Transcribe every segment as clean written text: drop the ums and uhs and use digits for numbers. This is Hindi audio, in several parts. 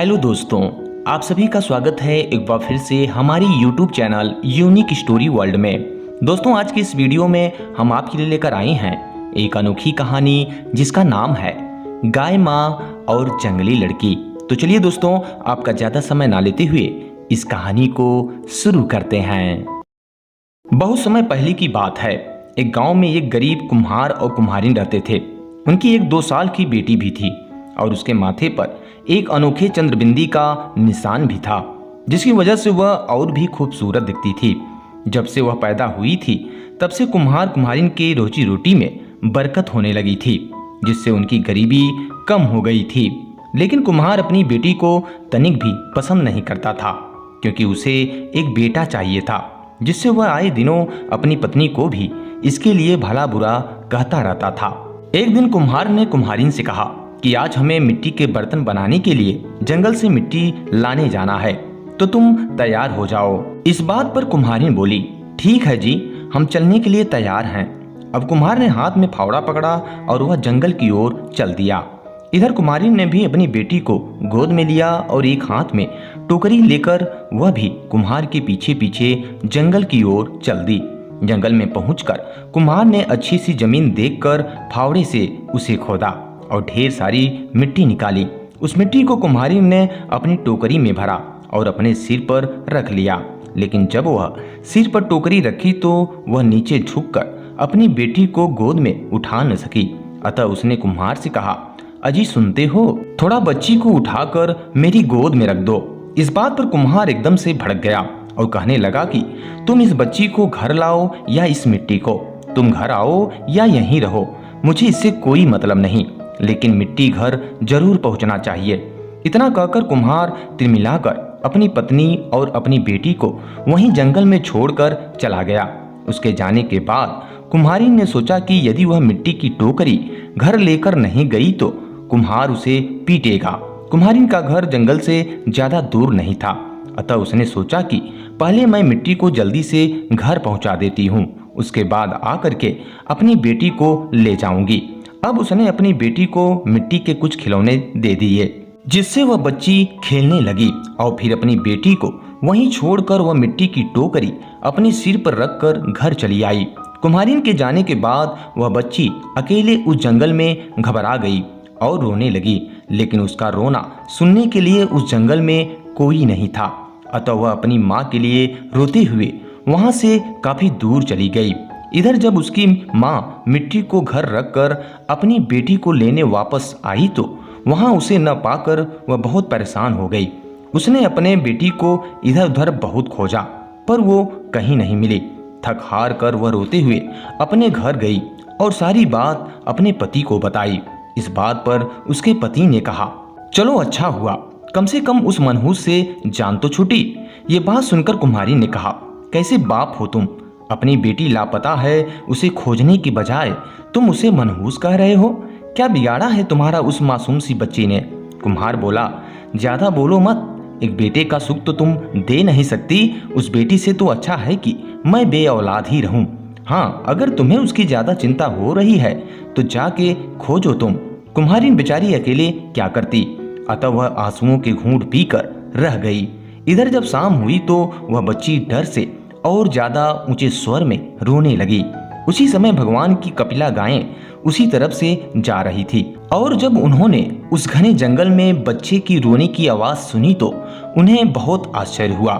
हेलो दोस्तों, आप सभी का स्वागत है एक बार फिर से हमारी YouTube channel unique story world में। दोस्तों, आज की इस वीडियो में हम आपके लिए लेकर आए हैं एक अनोखी कहानी जिसका नाम है गाय माँ और जंगली लड़की। तो चलिए दोस्तों, आपका ज़्यादा समय ना लेते हुए इस कहानी को शुरू करते हैं। बहुत समय पहले की बात है। एक गाँव में एक गरीब कुम्हार और कुम्हारिन रहते थे। उनकी एक 2 साल की बेटी भी थी और उसके माथे पर एक अनोखे चंद्रबिंदी का निशान भी था, जिसकी वजह से वह और भी खूबसूरत दिखती थी। जब से वह पैदा हुई थी तब से कुम्हार कुम्हारिन के रोजी रोटी में बरकत होने लगी थी, जिससे उनकी गरीबी कम हो गई थी। लेकिन कुम्हार अपनी बेटी को तनिक भी पसंद नहीं करता था, क्योंकि उसे एक बेटा चाहिए था, जिससे वह आए दिनों अपनी पत्नी को भी इसके लिए भला बुरा कहता रहता था। एक दिन कुम्हार ने कुम्हारिन से कहा कि आज हमें मिट्टी के बर्तन बनाने के लिए जंगल से मिट्टी लाने जाना है, तो तुम तैयार हो जाओ। इस बात पर कुम्हारिन बोली, ठीक है जी, हम चलने के लिए तैयार हैं। अब कुम्हार ने हाथ में फावड़ा पकड़ा और वह जंगल की ओर चल दिया। इधर कुम्हारिन ने भी अपनी बेटी को गोद में लिया और एक हाथ में टोकरी लेकर वह भी कुम्हार के पीछे पीछे जंगल की ओर चल दी। जंगल में पहुंचकर कुम्हार ने अच्छी सी जमीन देखकर फावड़े से उसे खोदा और ढेर सारी मिट्टी निकाली। उस मिट्टी को कुम्हारिन ने अपनी टोकरी में भरा और अपने सिर पर रख लिया। लेकिन जब वह सिर पर टोकरी रखी तो वह नीचे झुककर अपनी बेटी को गोद में उठा न सकी। अतः उसने कुम्हार से कहा, अजी सुनते हो, थोड़ा बच्ची को उठाकर मेरी गोद में रख दो। इस बात पर कुम्हार एकदम से भड़क गया और कहने लगा कि तुम इस बच्ची को घर लाओ या इस मिट्टी को, तुम घर आओ या यहीं रहो, मुझे इससे कोई मतलब नहीं, लेकिन मिट्टी घर जरूर पहुंचना चाहिए। इतना कहकर कुम्हार तिलमिलाकर अपनी पत्नी और अपनी बेटी को वहीं जंगल में छोड़कर चला गया। उसके जाने के बाद कुम्हारिन ने सोचा कि यदि वह मिट्टी की टोकरी घर लेकर नहीं गई तो कुम्हार उसे पीटेगा। कुम्हारिन का घर जंगल से ज्यादा दूर नहीं था, अतः उसने सोचा कि पहले मैं मिट्टी को जल्दी से घर पहुंचा देती हूँ, उसके बाद आकर के अपनी बेटी को ले जाऊंगी। अब उसने अपनी बेटी को मिट्टी के कुछ खिलौने दे दिए, जिससे वह बच्ची खेलने लगी और फिर अपनी बेटी को वहीं छोड़कर वह मिट्टी की टोकरी अपने सिर पर रखकर घर चली आई। कुम्हारिन के जाने के बाद वह बच्ची अकेले उस जंगल में घबरा गई और रोने लगी, लेकिन उसका रोना सुनने के लिए उस जंगल में कोई नहीं था। अतः वह अपनी माँ के लिए रोते हुए वहां से काफी दूर चली गई। इधर जब उसकी माँ मिट्टी को घर रखकर अपनी बेटी को लेने वापस आई तो वहां उसे न पाकर वह बहुत परेशान हो गई। उसने अपने बेटी को इधर उधर बहुत खोजा, पर वो कहीं नहीं मिली। थक हार कर वह रोते हुए अपने घर गई और सारी बात अपने पति को बताई। इस बात पर उसके पति ने कहा, चलो अच्छा हुआ, कम से कम उस मनहूस से जान तो छूटी। ये बात सुनकर कुम्हारी ने कहा, कैसे बाप हो तुम, अपनी बेटी लापता है, उसे खोजने की बजाय तुम उसे मनहूस कह रहे हो। क्या बिगाड़ा है तुम्हारा उस मासूम सी बच्ची ने। कुम्हार बोला, ज्यादा बोलो मत, एक बेटे का सुख तो तुम दे नहीं सकती, उस बेटी से तो अच्छा है कि मैं बेऔलाद ही रहूं। हाँ, अगर तुम्हें उसकी ज्यादा चिंता हो रही है तो जाके खोजो तुम। कुम्हारिन बेचारी अकेले क्या करती, अतः वह आंसुओं के घूंट पीकर रह गई। इधर जब शाम हुई तो वह बच्ची डर से और ज्यादा ऊंचे स्वर में रोने लगी। उसी समय भगवान की कपिला गायें उसी तरफ से जा रही थी और जब उन्होंने उस घने जंगल में बच्चे की रोने की आवाज सुनी तो उन्हें बहुत आश्चर्य हुआ।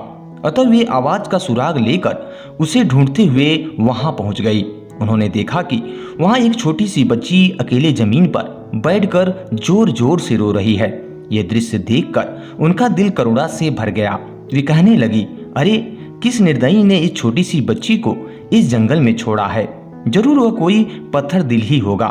अतः वे आवाज का सुराग लेकर उसे ढूंढते हुए वहां पहुंच गई। उन्होंने देखा कि वहां एक छोटी सी बच्ची अकेले जमीन पर बैठकर जोर जोर से रो रही है। यह दृश्य देखकर उनका दिल करुणा से भर गया। वे कहने लगी, अरे किस निर्दयी ने इस छोटी सी बच्ची को इस जंगल में छोड़ा है, जरूर वह कोई पत्थर दिल ही होगा।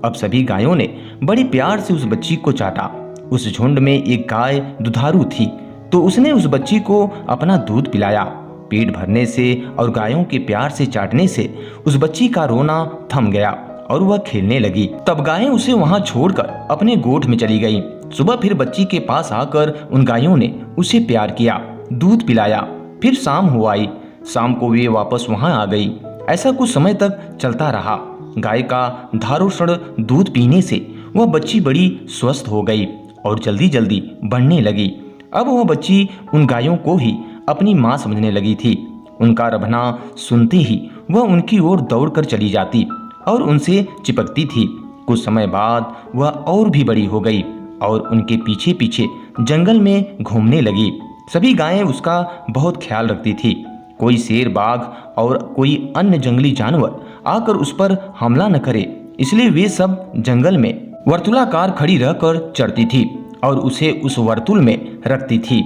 अब सभी गायों ने बड़े प्यार से उस बच्ची को चाटा। उस झुंड में एक गाय दुधारू थी तो उसने उस बच्ची को अपना दूध पिलाया। पेट भरने से और गायों के प्यार से चाटने से उस बच्ची का रोना थम गया और वह खेलने लगी। तब गायें उसे वहां छोड़कर अपने गोठ में चली गईं। सुबह फिर बच्ची के पास आकर उन गायों ने उसे प्यार किया, दूध पिलाया। फिर शाम हो आई। शाम को वे वापस वहां आ गई। ऐसा कुछ समय तक चलता रहा। गाय का धारोषण दूध पीने से वह बच्ची बड़ी स्वस्थ हो गई और जल्दी जल्दी बढ़ने लगी। अब वह बच्ची उन गायों को ही अपनी माँ समझने लगी थी। उनका रभना सुनते ही वह उनकी ओर दौड़कर चली जाती और उनसे चिपकती थी। कुछ समय बाद वह और भी बड़ी हो गई और उनके पीछे पीछे जंगल में घूमने लगी। सभी गायें उसका बहुत ख्याल रखती थी। कोई शेर, बाघ और कोई अन्य जंगली जानवर आकर उस पर हमला न करे, इसलिए वे सब जंगल में वर्तुलाकार खड़ी रहकर चरती थी और उसे उस वर्तुल में रखती थी।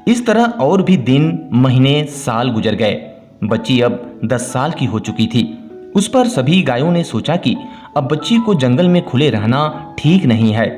इस तरह और भी दिन, महीने, साल गुजर गए। बच्ची अब 10 साल की हो चुकी थी। उस पर सभी गायों ने सोचा कि अब बच्ची को जंगल में खुले रहना ठीक नहीं है,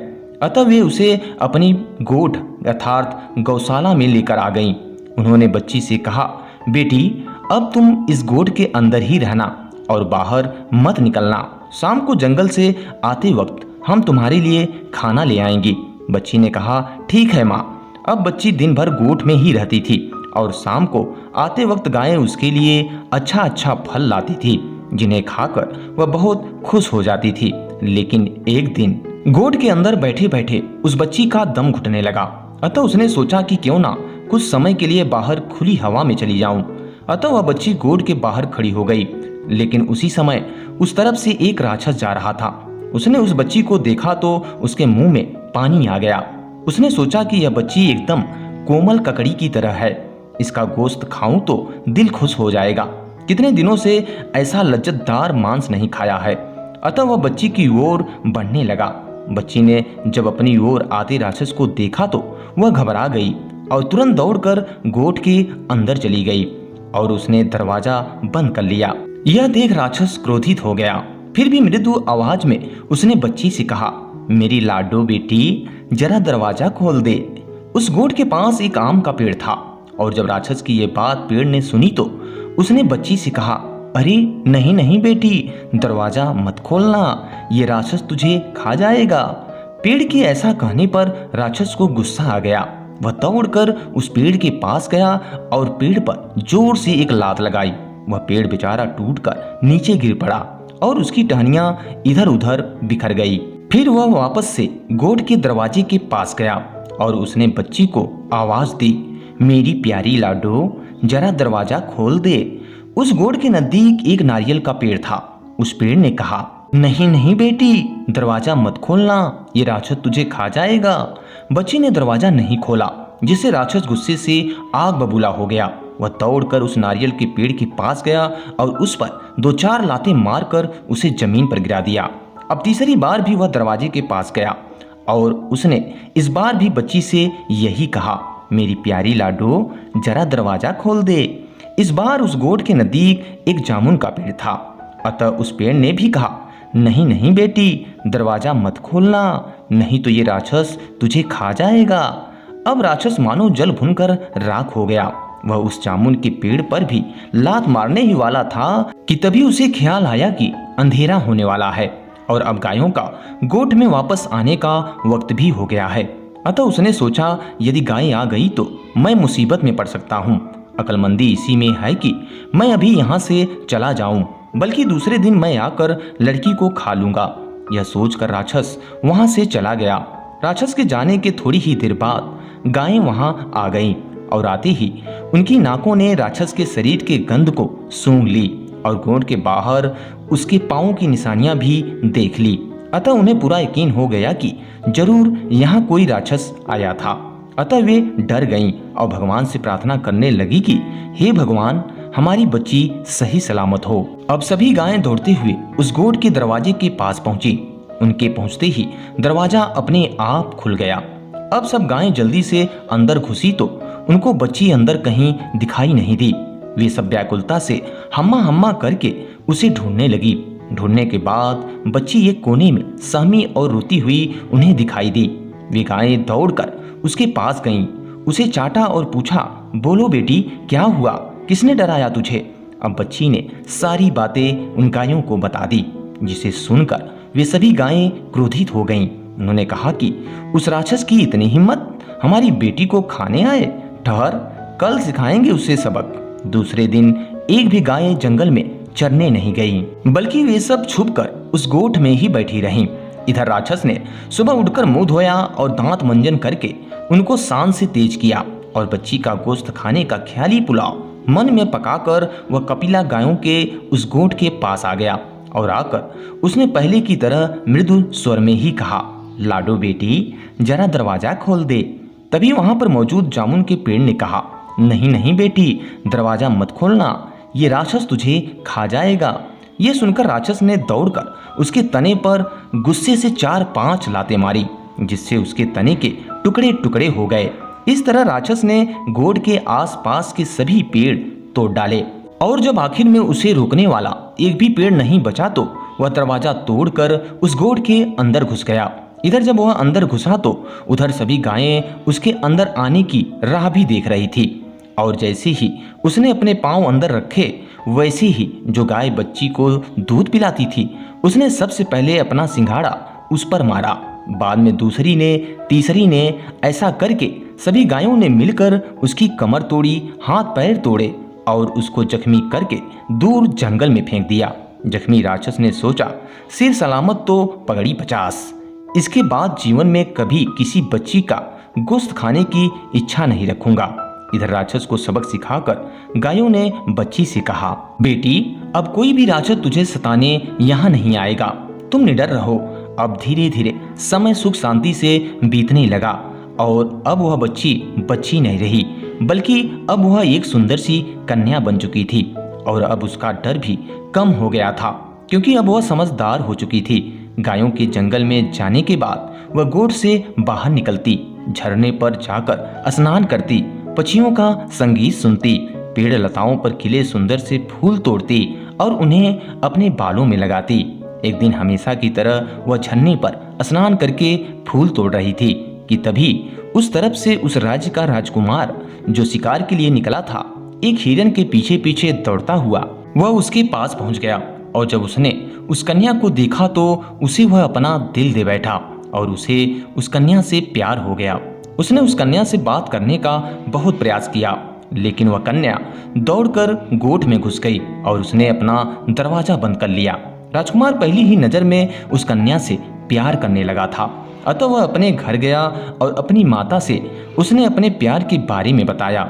अतः वे उसे अपनी गोठ अर्थात गौशाला में लेकर आ गईं। उन्होंने बच्ची से कहा, बेटी अब तुम इस गोठ के अंदर ही रहना और बाहर मत निकलना। शाम को जंगल से आते वक्त हम तुम्हारे लिए खाना ले आएंगे। बच्ची ने कहा, ठीक है माँ। अब बच्ची दिन भर गोठ में ही रहती थी और शाम को आते वक्त गायें उसके लिए अच्छा अच्छा फल लाती थी, जिन्हें खाकर वह बहुत खुश हो जाती थी। लेकिन एक दिन गोठ के अंदर बैठे बैठे उस बच्ची का दम घुटने लगा, अतः उसने सोचा कि क्यों ना कुछ समय के लिए बाहर खुली हवा में चली जाऊं। अतः वह बच्ची गोठ के बाहर खड़ी हो गई। लेकिन उसी समय उस तरफ से एक राक्षस जा रहा था। उसने उस बच्ची को देखा तो उसके मुंह में पानी आ गया। उसने सोचा कि यह बच्ची एकदम कोमल ककड़ी की तरह है, इसका गोश्त खाऊं तो दिल खुश हो जाएगा। कितने दिनों से ऐसा लज्जतदार मांस नहीं खाया है। अतः वह बच्ची की ओर बढ़ने लगा। बच्ची ने जब अपनी ओर आते राक्षस को देखा तो वह घबरा गई और तुरंत दौड़कर गोठ के अंदर चली गई और उसने दरवाजा बंद कर लिया। यह देख राक्षस क्रोधित हो गया। फिर भी मृदु आवाज में उसने बच्ची से कहा, मेरी लाडो बेटी, जरा दरवाजा खोल दे। उस गोठ के पास एक आम का पेड़ था और जब राक्षस की ये बात पेड़ ने सुनी तो उसने बच्ची से कहा, अरे नहीं नहीं बेटी, दरवाजा मत खोलना, ये राक्षस तुझे खा जाएगा। पेड़ के ऐसा कहने पर राक्षस को गुस्सा आ गया। वह दौड़कर उस पेड़ के पास गया और पेड़ पर जोर से एक लात लगाई। वह पेड़ बेचारा टूटकर नीचे गिर पड़ा और उसकी टहनियां इधर उधर बिखर गई। फिर वह वापस से गोठ के दरवाजे के पास गया और उसने बच्ची को आवाज दी, मेरी प्यारी लाडो, जरा दरवाजा खोल दे। उस गोठ के नजदीक एक नारियल का पेड़ था। उस पेड़ ने कहा, नहीं नहीं बेटी, दरवाजा मत खोलना, ये राक्षस तुझे खा जाएगा। बच्ची ने दरवाजा नहीं खोला, जिससे राक्षस गुस्से से आग बबूला हो गया। वह दौड़कर उस नारियल के पेड़ के पास गया और उस पर 2-4 लातें मारकर उसे जमीन पर गिरा दिया। अब तीसरी बार भी वह दरवाजे के पास गया और उसने इस बार भी बच्ची से यही कहा, मेरी प्यारी लाडो, जरा दरवाजा खोल दे। इस बार उस गोठ के नजदीक एक जामुन का पेड़ था, अतः उस पेड़ ने भी कहा, नहीं नहीं बेटी, दरवाजा मत खोलना, नहीं तो ये राक्षस तुझे खा जाएगा। अब राक्षस मानो जल भुनकर राख हो गया। वह उस जामुन के पेड़ पर भी लात मारने ही वाला था कि तभी उसे ख्याल आया कि अंधेरा होने वाला है और अब गायों का गोठ में वापस आने का वक्त भी हो गया है। अतः उसने सोचा, यदि गाय आ गई तो मैं मुसीबत में पड़ सकता हूँ। अक्लमंदी इसी में है कि मैं अभी यहाँ से चला जाऊं, बल्कि दूसरे दिन मैं आकर लड़की को खा लूंगा। यह सोचकर राक्षस वहां से चला गया। राक्षस के जाने के थोड़ी ही देर बाद गायें वहां आ गईं और आते ही उनकी नाकों ने राक्षस के शरीर के गंध को सूंघ ली और गोठ के बाहर उसके पांवों की निशानियां भी देख ली। अतः उन्हें पूरा यकीन हो गया कि जरूर यहाँ कोई राक्षस आया था। अतः वे डर गईं और भगवान से प्रार्थना करने लगी कि हे भगवान, हमारी बच्ची सही सलामत हो। अब सभी गायें दौड़ते हुए उस गोठ के दरवाजे के पास पहुंची। उनके पहुंचते ही दरवाजा अपने आप खुल गया। अब सब गायें जल्दी से अंदर घुसी तो उनको बच्ची अंदर कहीं दिखाई नहीं दी। वे सब व्याकुलता से हम्मा हम्मा करके उसे ढूंढने लगी। ढूंढने के बाद बच्ची एक कोने में सहमी और रोती हुई उन्हें दिखाई दी। वे गायें दौड़कर उसके पास गईं, उसे चाटा और पूछा, बोलो बेटी, क्या हुआ, किसने डराया तुझे? अब बच्ची ने सारी बातें उन गायों को बता दी, जिसे सुनकर वे सभी गायें क्रोधित हो गईं। उन्होंने कहा कि उस राक्षस की इतनी हिम्मत, हमारी बेटी को खाने आए। ठहर, कल सिखाएंगे उसे सबक। दूसरे दिन एक भी गाय जंगल में चरने नहीं गई, बल्कि वे सब छुपकर उस गोठ में ही बैठी रहीं। इधर राक्षस ने सुबह उठकर मुंह धोया और दांत मंजन करके उनको शान से तेज किया और बच्ची का गोश्त खाने का ख्याली पुलाव मन में पकाकर वह कपिला गायों के उस गोठ के पास आ गया और आकर उसने पहले की तरह मृदु स्वर में ही कहा, लाडो बेटी जरा दरवाजा खोल दे। तभी वहां पर मौजूद जामुन के पेड़ ने कहा, नहीं नहीं बेटी, दरवाजा मत खोलना, ये राक्षस तुझे खा जाएगा। ये सुनकर राक्षस ने दौड़कर उसके तने पर गुस्से से 4-5 लातें मारी, जिससे उसके तने के टुकड़े टुकड़े हो गए। इस तरह राक्षस ने गोड के आसपास के सभी पेड़ तोड़ डाले और जब आखिर में उसे रोकने वाला एक भी पेड़ नहीं बचा तो वह दरवाजा तोड़कर उस गोड के अंदर घुस गया। इधर जब वह अंदर घुसा तो उधर सभी गायें उसके अंदर आने की राह भी देख रही थी और जैसे ही उसने अपने पांव अंदर रखे वैसे ही जो गाय बच्ची को दूध पिलाती थी उसने सबसे पहले अपना सिंघाड़ा उस पर मारा, बाद में दूसरी ने, तीसरी ने। ऐसा करके सभी गायों ने मिलकर उसकी कमर तोड़ी, हाथ पैर तोड़े और उसको जख्मी करके दूर जंगल में फेंक दिया। जख्मी राक्षस ने सोचा, सिर सलामत तो पगड़ी 50। इसके बाद जीवन में कभी किसी बच्ची का गोश्त खाने की इच्छा नहीं रखूंगा। इधर राक्षस को सबक सिखाकर गायों ने बच्ची से कहा, बेटी अब कोई भी राक्षस तुझे सताने यहाँ नहीं आएगा, तुम निडर रहो। अब धीरे धीरे समय सुख शांति से बीतने लगा और अब वह बच्ची नहीं रही, बल्कि अब वह एक सुंदर सी कन्या बन चुकी थी और अब उसका डर भी कम हो गया था, क्योंकि अब वह समझदार हो चुकी थी। गायों के जंगल में जाने के बाद वह गोठ से बाहर निकलती, झरने पर जाकर स्नान करती, पक्षियों का संगीत सुनती, पेड़ लताओं पर खिले सुंदर से फूल तोड़ती और उन्हें अपने बालों में लगाती। एक दिन हमेशा की तरह वह झरने पर स्नान करके फूल तोड़ रही थी कि तभी उस तरफ से उस राज्य का राजकुमार जो शिकार के लिए निकला था, एक हिरन के पीछे पीछे दौड़ता हुआ वह उसके पास पहुंच गया और जब उसने उस कन्या को देखा तो उसे वह अपना दिल दे बैठा और उसे उस कन्या से प्यार हो गया। उसने उस कन्या से बात करने का बहुत प्रयास किया, लेकिन वह कन्या दौड़कर गोठ में घुस गई और उसने अपना दरवाजा बंद कर लिया। राजकुमार पहली ही नजर में उस कन्या से प्यार करने लगा था, अतः वह अपने घर गया और अपनी माता से उसने अपने प्यार के बारे में बताया।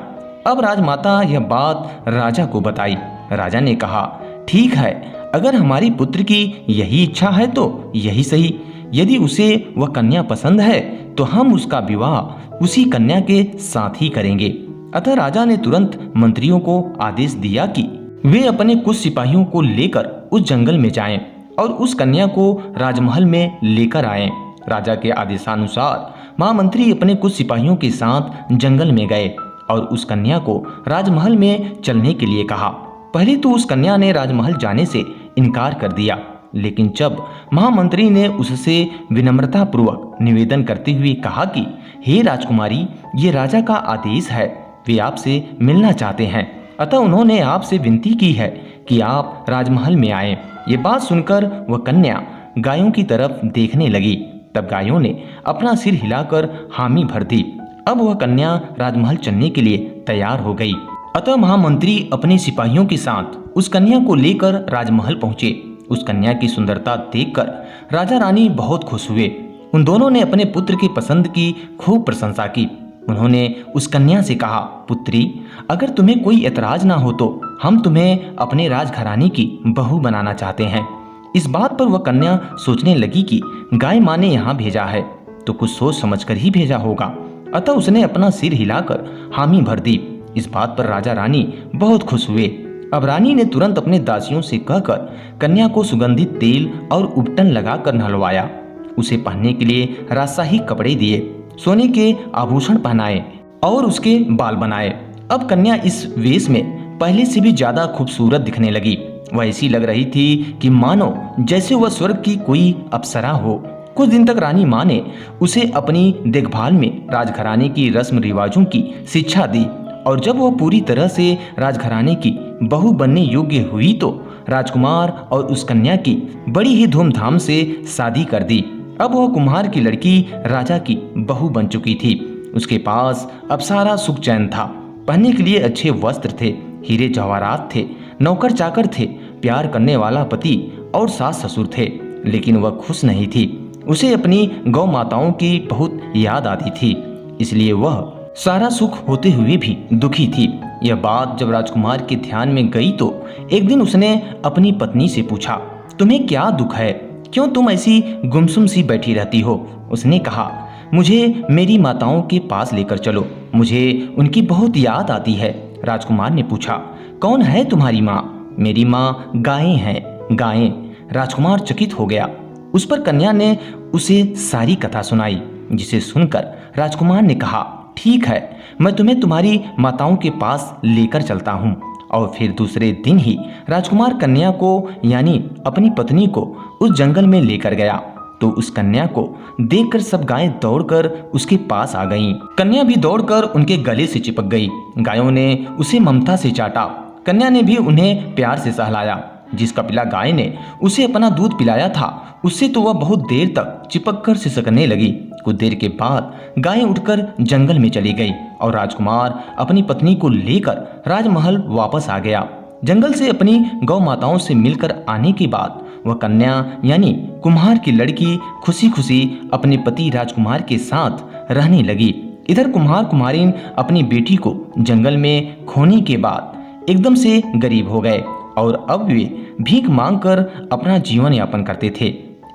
अब राजमाता यह बात राजा को बताई। राजा ने कहा, ठीक है, अगर हमारी पुत्र की यही इच्छा है तो यही सही। यदि उसे वह कन्या पसंद है तो हम उसका विवाह उसी कन्या के साथ ही करेंगे। अतः राजा ने तुरंत मंत्रियों को आदेश दिया कि वे अपने कुछ सिपाहियों को लेकर उस जंगल में जाएं और उस कन्या को राजमहल में लेकर आएं। राजा के आदेशानुसार महामंत्री अपने कुछ सिपाहियों के साथ जंगल में गए और उस कन्या को राजमहल में चलने के लिए कहा। पहले तो उस कन्या ने राजमहल जाने से इनकार कर दिया, लेकिन जब महामंत्री ने उससे विनम्रता पूर्वक निवेदन करते हुए कहा कि हे राजकुमारी, ये राजा का आदेश है, वे आपसे मिलना चाहते हैं, अतः उन्होंने आपसे विनती की है कि आप राजमहल में आएं। ये बात सुनकर वह कन्या गायों की तरफ देखने लगी। तब गायों ने अपना सिर हिलाकर हामी भर दी। अब वह कन्या राजमहल चलने के लिए तैयार हो गई। अतः महामंत्री अपने सिपाहियों के साथ उस कन्या को लेकर राजमहल पहुंचे। उस कन्या की सुंदरता देखकर राजा रानी बहुत खुश हुए। उन दोनों ने अपने पुत्र की पसंद की खूब प्रशंसा की। उन्होंने उस कन्या से कहा, पुत्री, अगर तुम्हें कोई एतराज ना हो तो हम तुम्हें अपने राजघराने की बहू बनाना चाहते हैं। इस बात पर वह कन्या सोचने लगी कि गाय माँ ने यहाँ भेजा है तो कुछ सोच समझकर ही भेजा होगा, अतः उसने अपना सिर हिलाकर हामी भर दी। इस बात पर राजा रानी बहुत खुश हुए। अब रानी ने तुरंत अपने दासियों से कहकर कन्या को सुगंधित तेल और उपटन लगाकर नहलवाया। उसे पहनने के लिए राजशाही कपड़े दिए, सोने के आभूषण पहनाए और उसके बाल बनाए। अब कन्या इस वेश में पहले से भी ज्यादा खूबसूरत दिखने लगी। वह ऐसी लग रही थी कि मानो जैसे वह स्वर्ग की कोई अप्सरा हो। कुछ दिन तक रानी माँ ने उसे अपनी देखभाल में राजघराने की रस्म रिवाजों की शिक्षा दी और जब वह पूरी तरह से राजघराने की बहू बनने योग्य हुई तो राजकुमार और उस कन्या की बड़ी ही धूमधाम से शादी कर दी। अब वह कुम्हार की लड़की राजा की बहू बन चुकी थी। उसके पास अब सारा सुख चैन था। पहनने के लिए अच्छे वस्त्र थे, हीरे जवाहरात थे, नौकर चाकर थे, प्यार करने वाला पति और सास ससुर थे, लेकिन वह खुश नहीं थी। उसे अपनी गौ माताओं की बहुत याद आती थी, इसलिए वह सारा सुख होते हुए भी दुखी थी। यह बात जब राजकुमार के ध्यान में गई तो एक दिन उसने अपनी पत्नी से पूछा, तुम्हें क्या दुख है, क्यों तुम ऐसी गुमसुम सी बैठी रहती हो? उसने कहा, मुझे मेरी माताओं के पास लेकर चलो, मुझे उनकी बहुत याद आती है। राजकुमार ने पूछा, कौन है तुम्हारी माँ? मेरी माँ गायें हैं। गायें? राजकुमार चकित हो गया। उस पर कन्या ने उसे सारी कथा सुनाई, जिसे सुनकर राजकुमार ने कहा, ठीक है, मैं तुम्हें तुम्हारी माताओं के पास लेकर चलता हूँ। और फिर दूसरे दिन ही राजकुमार कन्या को यानी अपनी पत्नी को उस जंगल में लेकर गया। तो उस कन्या को देखकर सब गायें दौड़कर उसके पास आ गईं। कन्या भी दौड़कर उनके गले से चिपक गई। गायों ने उसे ममता से चाटा। कन्या ने भी उन्हें प्यार से सहलाया। जिस कपिला गाय ने उसे अपना दूध पिलाया था, उससे तो वह बहुत देर तक चिपककर सिसकने लगी। कुछ देर के बाद गाय उठकर जंगल में चली गई और राजकुमार अपनी पत्नी को लेकर राजमहल वापस आ गया। जंगल से अपनी गौ माताओं से मिलकर आने के बाद वह कन्या यानी कुम्हार की लड़की खुशी खुशी अपने पति राजकुमार के साथ रहने लगी। इधर कुम्हार कुम्हारिन अपनी बेटी को जंगल में खोने के बाद एकदम से गरीब हो गए और अब वे भीख मांगकर अपना जीवन यापन करते थे।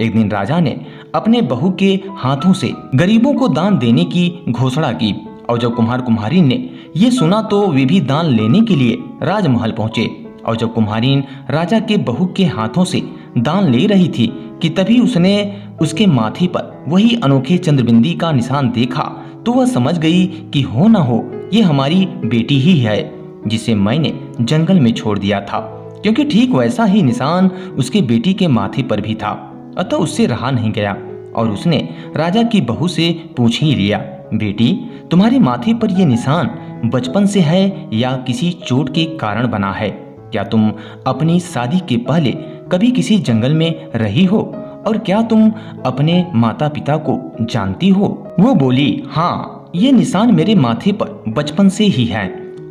एक दिन राजा ने अपने बहू के हाथों से गरीबों को दान देने की घोषणा की और जब कुम्हार कुम्हारिन ने ये सुना तो वे भी दान लेने के लिए राजमहल पहुंचे। और जब कुम्हारिन राजा के बहू के हाथों से दान ले रही थी कि तभी उसने उसके माथे पर वही अनोखे चंद्रबिंदी का निशान देखा तो वह समझ गई कि हो न हो ये हमारी बेटी ही है, जिसे मैंने जंगल में छोड़ दिया था, क्योंकि ठीक वैसा ही निशान उसके बेटी के माथे पर भी था। अतः उससे रहा नहीं गया और उसने राजा की बहू से पूछ ही लिया, बेटी, तुम्हारे माथे पर यह निशान बचपन से है या किसी चोट के कारण बना है? क्या तुम अपनी शादी के पहले कभी किसी जंगल में रही हो और क्या तुम अपने माता पिता को जानती हो? वो बोली, हाँ, ये निशान मेरे माथे पर बचपन से ही है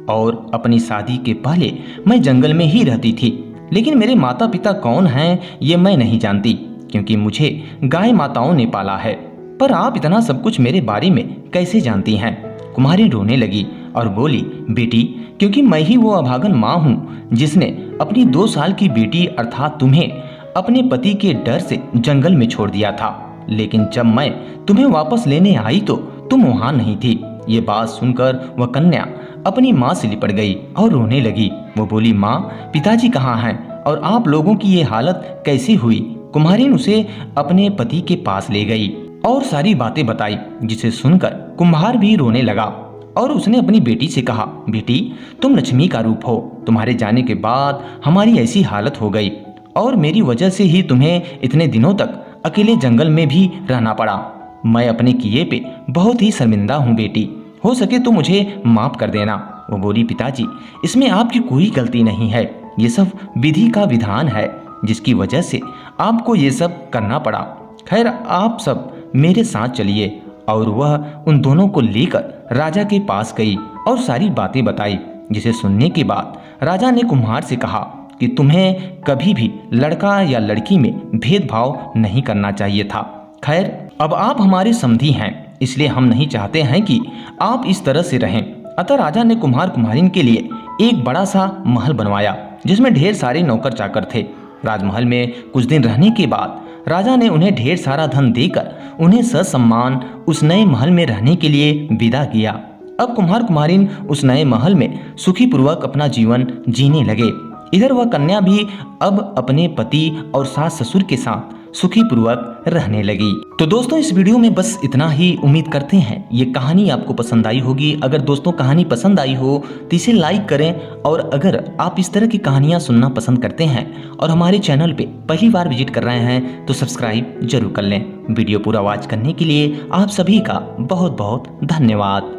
और अपनी शादी के पहले मैं जंगल में ही रहती थी, लेकिन मेरे माता पिता कौन हैं ये मैं नहीं जानती, क्योंकि मुझे गाय माताओं ने पाला है। पर आप इतना सब कुछ मेरे बारे में कैसे जानती हैं? कुम्हारी रोने लगी और बोली, बेटी, क्योंकि मैं ही वो अभागन माँ हूँ जिसने अपनी 2 साल की बेटी अर्थात तुम्हें अपने पति के डर से जंगल में छोड़ दिया था, लेकिन जब मैं तुम्हें वापस लेने आई तो तुम वहाँ नहीं थी। ये बात सुनकर वह कन्या अपनी माँ से लिपट गई और रोने लगी। वो बोली, माँ, पिताजी कहाँ हैं और आप लोगों की ये हालत कैसे हुई? कुम्हारिन उसे अपने पति के पास ले गई और सारी बातें बताई, जिसे सुनकर कुम्हार भी रोने लगा और उसने अपनी बेटी से कहा, बेटी, तुम लक्ष्मी का रूप हो, तुम्हारे जाने के बाद हमारी ऐसी हालत हो गई और मेरी वजह से ही तुम्हें इतने दिनों तक अकेले जंगल में भी रहना पड़ा। मैं अपने किए पे बहुत ही शर्मिंदा हूँ बेटी, हो सके तो मुझे माफ कर देना। वो बोली, पिताजी, इसमें आपकी कोई गलती नहीं है, ये सब विधि का विधान है जिसकी वजह से आपको ये सब करना पड़ा। खैर, आप सब मेरे साथ चलिए। और वह उन दोनों को लेकर राजा के पास गई और सारी बातें बताई, जिसे सुनने के बाद राजा ने कुम्हार से कहा कि तुम्हें कभी भी लड़का या लड़की में भेदभाव नहीं करना चाहिए था। खैर, अब आप हमारे समधी हैं, इसलिए हम नहीं चाहते हैं कि आप इस तरह से रहें। अतः राजा ने कुम्हार कुम्हारिन के लिए एक बड़ा सा महल बनवाया जिसमें ढेर सारे नौकर चाकर थे। राजमहल में कुछ दिन रहने के बाद राजा ने उन्हें ढेर सारा धन देकर उन्हें ससम्मान उस नए महल में रहने के लिए विदा किया। अब कुम्हार कुम्हारिन उस नए महल में सुखी पूर्वक अपना जीवन जीने लगे। इधर वह कन्या भी अब अपने पति और सास ससुर के साथ सुखी पूर्वक रहने लगी। तो दोस्तों, इस वीडियो में बस इतना ही। उम्मीद करते हैं ये कहानी आपको पसंद आई होगी। अगर दोस्तों कहानी पसंद आई हो तो इसे लाइक करें, और अगर आप इस तरह की कहानियां सुनना पसंद करते हैं और हमारे चैनल पे पहली बार विजिट कर रहे हैं तो सब्सक्राइब जरूर कर लें। वीडियो पूरा वॉच करने के लिए आप सभी का बहुत बहुत धन्यवाद।